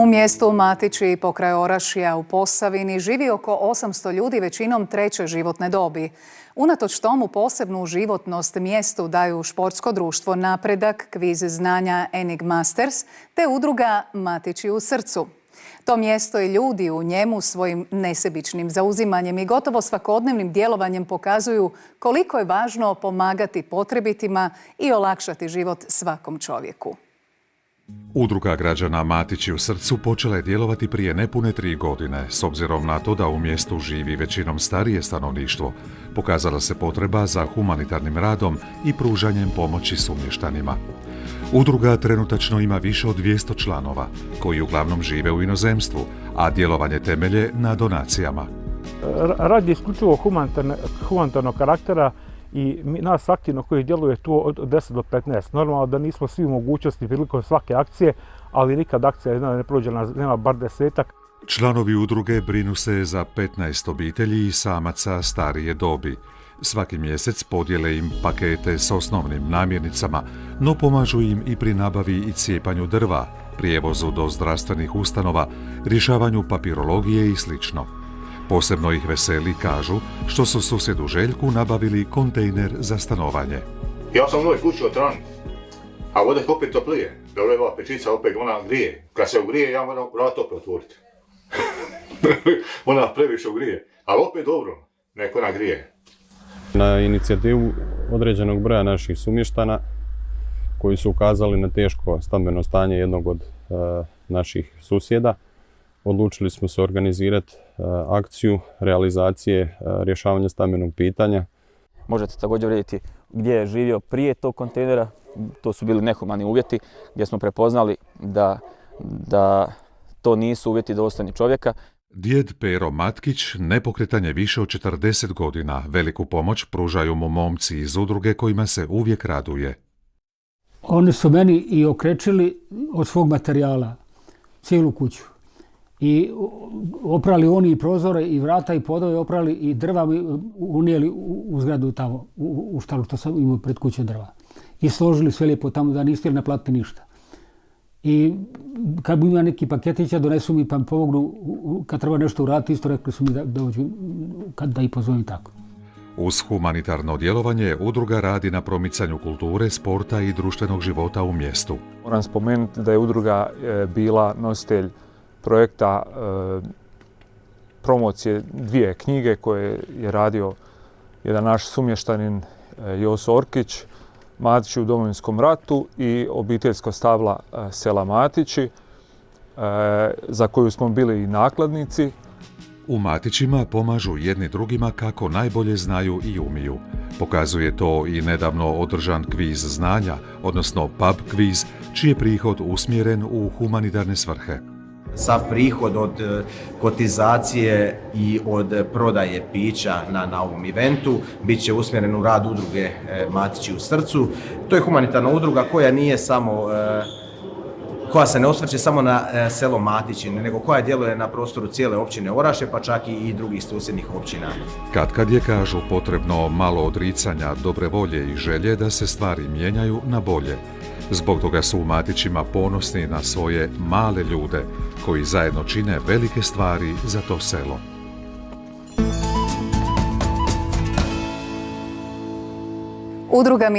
U mjestu Matići pokraj Orašja u Posavini živi oko 800 ljudi, većinom treće životne dobi. Unatoč tomu posebnu životnost mjestu daju športsko društvo Napredak, kviz znanja Enigmasters te udruga Matići u srcu. To mjesto i ljudi u njemu svojim nesebičnim zauzimanjem i gotovo svakodnevnim djelovanjem pokazuju koliko je važno pomagati potrebitima i olakšati život svakom čovjeku. Udruga građana Matići u srcu počela je djelovati prije nepune 3 godine. S obzirom na to da u mjestu živi većinom starije stanovništvo, pokazala se potreba za humanitarnim radom i pružanjem pomoći sumještanima. Udruga trenutačno ima više od 200 članova, koji uglavnom žive u inozemstvu, a djelovanje temelje na donacijama. Rad je isključivo humanitarnog karaktera i nas aktivno koji djeluje tu od 10 do 15. Normalno da nismo svi u mogućnosti prilikom svake akcije, ali nikad akcija ne prođe, nema bar 10-ak. Članovi udruge brinu se za 15 obitelji i samaca starije dobi. Svaki mjesec podijele im pakete s osnovnim namirnicama, no pomažu im i pri nabavi i cijepanju drva, prijevozu do zdravstvenih ustanova, rješavanju papirologije i sl. Posebno ih veseli, kažu, što su susjedu Željku nabavili kontejner za stanovanje. Ja sam u novoj kući otran, a voda opet toplije. Dobro je ova pečica, opet ona grije. Kad se ugrije, ja moram vrat opet otvoriti. Ona previše ugrije, ali opet dobro, nek ona grije. Na inicijativu određenog broja naših sumještana koji su ukazali na teško stambeno stanje jednog od naših susjeda, odlučili smo se organizirati akciju realizacije rješavanja stambenog pitanja. Možete također vidjeti gdje je živio prije tog kontejnera. To su bili nehumani uvjeti gdje smo prepoznali da to nisu uvjeti dostojni čovjeka. Djed Pero Matkić nepokretan je više od 40 godina. Veliku pomoć pružaju mu momci iz udruge kojima se uvijek raduje. Oni su meni i okrečili od svog materijala cijelu kuću. I oprali oni i prozore i vrata i podove, oprali i drva unijeli u zgradu tamo, u štalu što sam imao pred kuće drva. I složili sve lijepo tamo da niste naplatili ništa. I kad bi imao neki paketića, donesu mi pa mi pomognu, kad treba nešto uraditi, isto rekli su mi da dođu, da ih pozovem tako. Uz humanitarno djelovanje, udruga radi na promicanju kulture, sporta i društvenog života u mjestu. Moram spomenuti da je udruga bila nositelj projekta promocije 2 knjige koje je radio jedan naš sumještanin Joso Orkić, Matići u Domovinskom ratu i obiteljsko stabla sela Matići, za koju smo bili i nakladnici. U Matićima pomažu jedni drugima kako najbolje znaju i umiju. Pokazuje to i nedavno održan kviz znanja, odnosno pub kviz, čiji je prihod usmjeren u humanitarne svrhe. Sav prihod od kotizacije i od prodaje pića na ovom eventu bit će usmjeren u rad udruge Matići u srcu. To je humanitarna udruga koja nije samo, koja se ne osvrće samo na selo Matići, nego koja djeluje na prostoru cijele općine Orašje, pa čak i drugih susjednih općina. Kad je, kažu, potrebno malo odricanja, dobre volje i želje da se stvari mijenjaju na bolje. Zbog toga su u Matićima ponosni na svoje male ljude koji zajedno čine velike stvari za to selo. Udruga